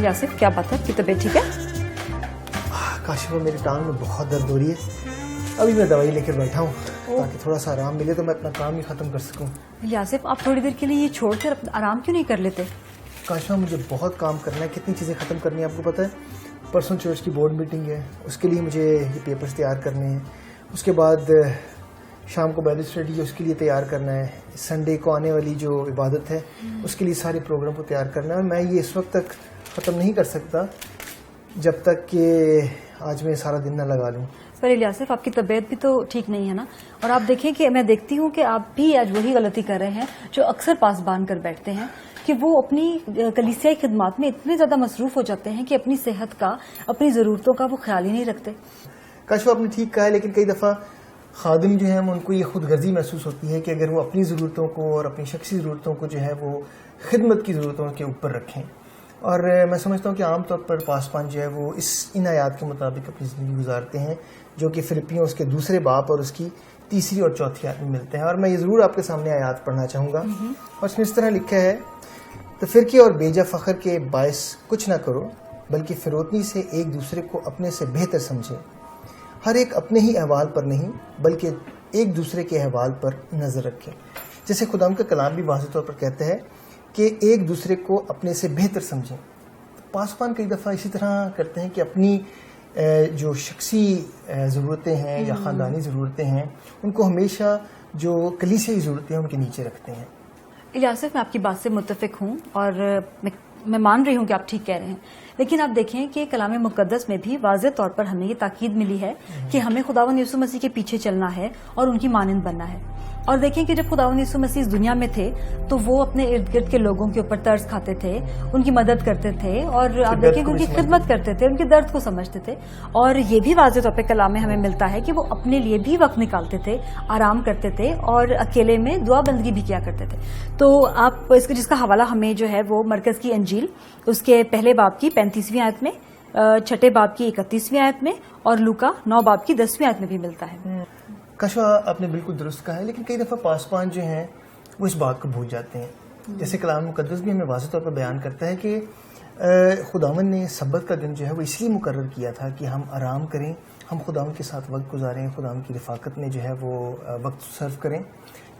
यासिफ, क्या बात है, आपकी तबीयत ठीक है? काशिफा, मेरी टांग में बहुत दर्द हो रही है। अभी मैं दवाई लेकर बैठा हूँ ताकि थोड़ा सा आराम मिले तो मैं अपना काम ही खत्म कर सकूँ। यासिफ, आप थोड़ी देर के लिए ये छोड़कर आराम क्यों नहीं कर लेते? काशिफा, मुझे बहुत काम करना है, कितनी चीज़ें ख़त्म करनी है आपको पता है। परसों चर्च की बोर्ड मीटिंग है, उसके लिए मुझे ये पेपर्स तैयार करने हैं। उसके बाद शाम को बाइबल स्टडी है, उसके लिए तैयार करना है। संडे को आने वाली जो इबादत है उसके लिए सारे प्रोग्राम को तैयार करना है। और मैं ये इस वक्त तक ख़त्म नहीं कर सकता जब तक कि आज मैं सारा दिन ना लगा लूँ। पर यासिफ, आपकी तबीयत भी तो ठीक नहीं है ना? और आप देखें कि मैं देखती हूँ कि आप भी आज वही गलती कर रहे हैं जो अक्सर पासबान कर बैठते हैं, कि वो अपनी कलीसियाई खिदमत में इतने ज़्यादा मसरूफ़ हो जाते हैं कि अपनी सेहत का, अपनी ज़रूरतों का वो ख्याल ही नहीं रखते। काशिफा, आपने ठीक कहा है, लेकिन कई दफ़ा खादिम जो है उनको ये खुद गर्जी महसूस होती है कि अगर वो अपनी ज़रूरतों को और अपनी शख्सी ज़रूरतों को जो है वो खिदमत की ज़रूरतों के ऊपर रखें। और मैं समझता हूँ कि आम तौर पर पासबान जो है वो इन आयात के मुताबिक अपनी ज़िंदगी गुजारते हैं, जो कि फिलिपियों उसके दूसरे बाप और उसकी तीसरी और चौथी आयत में मिलते हैं। और मैं ये ज़रूर आपके सामने आयात पढ़ना चाहूँगा। और इसमें इस तरह लिखा है, तो फिरके और बेजा फ़ख्र के बायस कुछ ना करो, बल्कि फिरौतनी से एक दूसरे को अपने से बेहतर समझे। हर एक अपने ही अहवाल पर नहीं बल्कि एक दूसरे के अहवाल पर नज़र रखे। जैसे खुदा का कलाम भी वाज़ेह तौर पर कहता है कि एक दूसरे को अपने से बेहतर समझें। पासबान कई दफ़ा इसी तरह करते हैं कि अपनी जो शख्सी ज़रूरतें हैं या ख़ानदानी ज़रूरतें हैं उनको हमेशा जो कलीसियाई ज़रूरतें हैं उनके नीचे रखते हैं। यासिफ, मैं आपकी बात से मुत्तफिक हूँ और मैं मान रही हूँ कि आप ठीक कह रहे हैं, लेकिन आप देखें कि कलाम मुक़द्दस में भी वाज़ेह तौर पर हमें ये ताकीद मिली है कि हमें खुदावंद यीशु मसीह के पीछे चलना है और उनकी मानंद बनना है। और देखें कि जब खुदावंद यीशु मसीह इस दुनिया में थे तो वो अपने इर्द गिर्द के लोगों के ऊपर तरस खाते थे, उनकी मदद करते थे और आप देखें कि उनकी खिदमत करते थे, उनके दर्द को समझते थे। और ये भी वाज़ेह तौर पर कलाम में हमें मिलता है कि वो अपने लिए भी वक्त निकालते थे, आराम करते थे और अकेले में दुआ बंदगी भी किया करते थे। तो आप इसका जिसका हवाला हमें जो है वो मरकज़ की अंजील उसके पहले बाब की 35वीं आयत में, छठे बाब की 31वीं आयत में और लूका 9 बाब की 10वीं आयत में भी मिलता है। काशिफा, आपने बिल्कुल दुरुस्त कहा है, लेकिन कई दफ़ा पासबान जो हैं वो इस बात को भूल जाते हैं। जैसे कलाम मुक़द्दस भी हमें वाज़ेह तौर पर बयान करता है कि खुदावंद ने सब्बत का दिन जो है वो इसलिए मुकर्रर किया था कि हम आराम करें, हम खुदावंद के साथ वक्त गुजारें, खुदावंद की रफ़ाकत में जो है वो वक्त सर्व करें।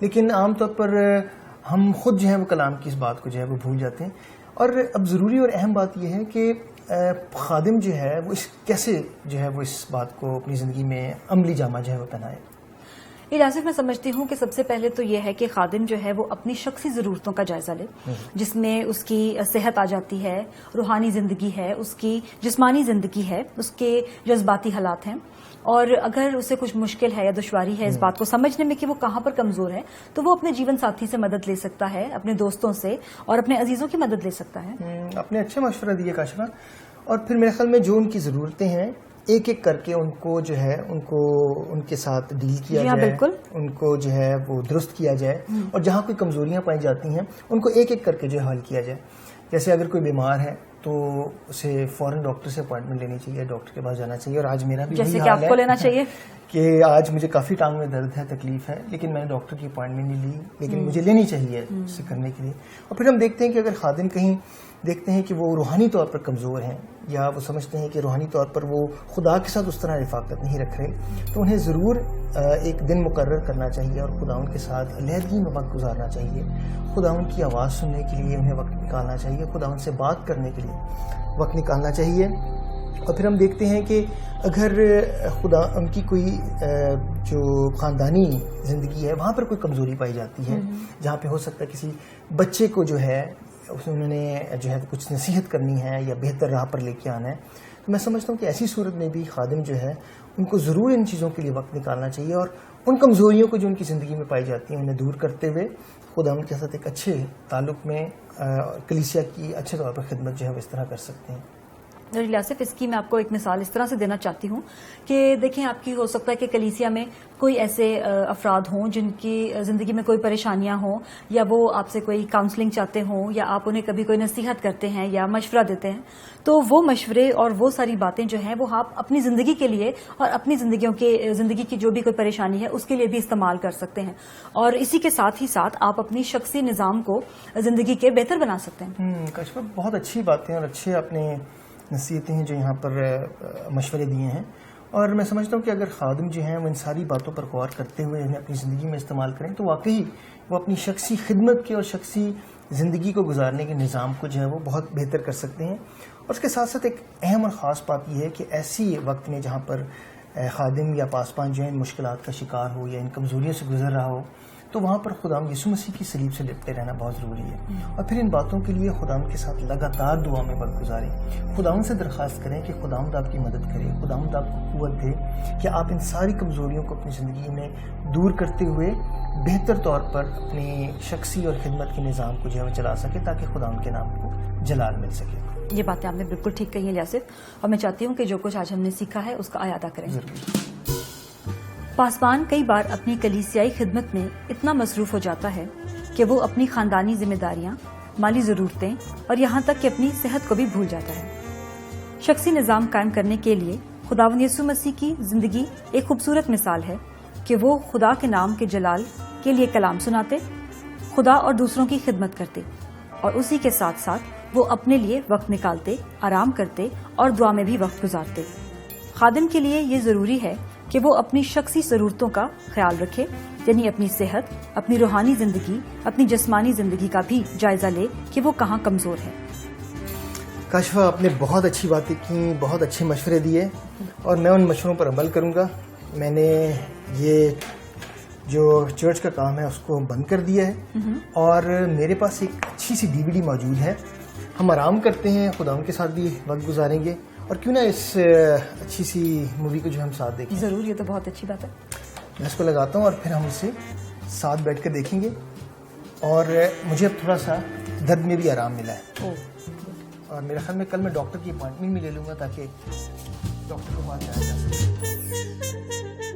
लेकिन आम तौर पर हम खुद जो है वो कलाम की इस बात को जो है वो भूल जाते हैं। और अब ज़रूरी और अहम बात यह है कि खादिम जो है वो कैसे जो है वो इस बात को अपनी ज़िंदगी में अमली जामा जो है वो पहनाए। यासिफ, मैं समझती हूँ कि सबसे पहले तो यह है कि खादिम जो है वो अपनी शख्सी ज़रूरतों का जायज़ा ले, जिसमें उसकी सेहत आ जाती है, रूहानी ज़िंदगी है, उसकी जिस्मानी ज़िंदगी है, उसके जज्बाती हालात हैं। और अगर उसे कुछ मुश्किल है या दुश्वारी है इस बात को समझने में कि वो कहाँ पर कमज़ोर है, तो वो अपने जीवन साथी से मदद ले सकता है, अपने दोस्तों से और अपने अजीज़ों की मदद ले सकता है। आपने अच्छा मशवरा दिया काशिफा। और फिर मेरे ख्याल में जो उनकी ज़रूरतें हैं एक एक करके उनको जो है उनको उनके साथ डील किया जाए, बिल्कुल, उनको जो है वो दुरुस्त किया जाए और जहाँ कोई कमज़ोरियाँ पाई जाती हैं उनको एक एक करके जो है हल किया जाए। जैसे अगर कोई बीमार है तो उसे फ़ौरन डॉक्टर से अपॉइंटमेंट लेनी चाहिए, डॉक्टर के पास जाना चाहिए। और आज मेरा भी जैसे कि आपको लेना चाहिए कि आज मुझे काफ़ी टांग में दर्द है, तकलीफ है, लेकिन मैंने डॉक्टर की अपॉइंटमेंट नहीं ली, लेकिन मुझे लेनी चाहिए इसे करने के लिए। और फिर हम देखते हैं कि अगर खादिम कहीं देखते हैं कि वो रूहानी तौर पर कमज़ोर हैं या वो समझते हैं कि रूहानी तौर पर वो खुदा के साथ उस तरह रफ़ाकत नहीं रख रहे, तो उन्हें ज़रूर एक दिन मुकर्रर करना चाहिए और खुदा उनके साथ अलहदगी में वक्त गुजारना चाहिए। खुदा उनकी आवाज़ सुनने के लिए उन्हें वक्त निकालना चाहिए, खुदा उनसे बात करने के लिए वक्त निकालना चाहिए। और फिर हम देखते हैं कि अगर खुदा उनकी कोई जो ख़ानदानी ज़िंदगी है वहाँ पर कोई कमज़ोरी पाई जाती है, जहाँ पे हो सकता है किसी बच्चे को जो है उन्होंने जो है कुछ नसीहत करनी है या बेहतर राह पर लेके आना है, तो मैं समझता हूँ कि ऐसी सूरत में भी खादिम जो है उनको ज़रूर इन चीज़ों के लिए वक्त निकालना चाहिए और उन कमज़ोरियों को जो उनकी ज़िंदगी में पाई जाती हैं उन्हें दूर करते हुए खुदा उनके साथ एक अच्छे ताल्लुक़ में कलीसिया की अच्छे तौर पर खिदमत जो है वो इस तरह कर सकते हैं। ریاسف اس کی میں آپ کو ایک مثال اس طرح سے دینا چاہتی ہوں کہ دیکھیں آپ کی ہو سکتا ہے کہ کلیسیا میں کوئی ایسے افراد ہوں جن کی زندگی میں کوئی پریشانیاں ہوں یا وہ آپ سے کوئی کاؤنسلنگ چاہتے ہوں یا آپ انہیں کبھی کوئی نصیحت کرتے ہیں یا مشورہ دیتے ہیں تو وہ مشورے اور وہ ساری باتیں جو ہیں وہ آپ اپنی زندگی کے لیے اور اپنی زندگی کی جو بھی کوئی پریشانی ہے اس کے لیے بھی استعمال کر سکتے ہیں اور اسی کے ساتھ ہی ساتھ آپ اپنی شخصی نظام کو زندگی کے بہتر بنا سکتے ہیں. کاشفہ بہت اچھی باتیں اور اچھے اپنے نصیحتیں ہیں جو یہاں پر مشورے دیے ہیں اور میں سمجھتا ہوں کہ اگر خادم جو ہیں وہ ان ساری باتوں پر غور کرتے ہوئے انہیں اپنی زندگی میں استعمال کریں تو واقعی وہ اپنی شخصی خدمت کے اور شخصی زندگی کو گزارنے کے نظام کو جو ہے وہ بہت بہتر کر سکتے ہیں. اور اس کے ساتھ ساتھ ایک اہم اور خاص بات یہ ہے کہ ایسی وقت میں جہاں پر خادم یا پاسبان جو ہے ان مشکلات کا شکار ہو یا ان کمزوریوں سے گزر رہا ہو تو وہاں پر خداوند یسوع مسیح کی صلیب سے لپٹے رہنا بہت ضروری ہے اور پھر ان باتوں کے لیے خداوند کے ساتھ لگاتار دعا میں وقت گزاریں. خداوند سے درخواست کریں کہ خداوند آپ کی مدد کرے, خداوند آپ کو قوت دے کہ آپ ان ساری کمزوریوں کو اپنی زندگی میں دور کرتے ہوئے بہتر طور پر اپنی شخصی اور خدمت کے نظام کو جو ہے وہ چلا سکے تاکہ خداوند کے نام کو جلال مل سکے. یہ باتیں آپ نے بالکل ٹھیک کہی ہیں لیاسف اور میں چاہتی ہوں کہ جو کچھ آج ہم نے سیکھا ہے اس کا اعادہ کریں. پاسبان کئی بار اپنی کلیسیائی خدمت میں اتنا مصروف ہو جاتا ہے کہ وہ اپنی خاندانی ذمہ داریاں, مالی ضرورتیں اور یہاں تک کہ اپنی صحت کو بھی بھول جاتا ہے. شخصی نظام قائم کرنے کے لیے خداوند یسوع مسیح کی زندگی ایک خوبصورت مثال ہے کہ وہ خدا کے نام کے جلال کے لیے کلام سناتے, خدا اور دوسروں کی خدمت کرتے اور اسی کے ساتھ ساتھ وہ اپنے لیے وقت نکالتے, آرام کرتے اور دعا میں بھی وقت گزارتے. خادم کے لیے یہ ضروری ہے کہ وہ اپنی شخصی ضرورتوں کا خیال رکھے, یعنی اپنی صحت, اپنی روحانی زندگی, اپنی جسمانی زندگی کا بھی جائزہ لے کہ وہ کہاں کمزور ہے. کاشفہ آپ نے بہت اچھی باتیں کی, بہت اچھے مشورے دیے اور میں ان مشوروں پر عمل کروں گا. میں نے یہ جو چرچ کا کام ہے اس کو بند کر دیا ہے اور میرے پاس ایک اچھی سی DVD موجود ہے. ہم آرام کرتے ہیں, خداوند کے ساتھ بھی وقت گزاریں گے اور کیوں نہ اس اچھی سی مووی کو جو ہم ساتھ دیکھیں. ضرور, یہ تو بہت اچھی بات ہے. میں اس کو لگاتا ہوں اور پھر ہم اسے ساتھ بیٹھ کر دیکھیں گے اور مجھے اب تھوڑا سا درد میں بھی آرام ملا ہے اور میرا خیال میں کل میں ڈاکٹر کی اپوائنٹمنٹ بھی لے لوں گا تاکہ ڈاکٹر کو بات جایا جا سکے.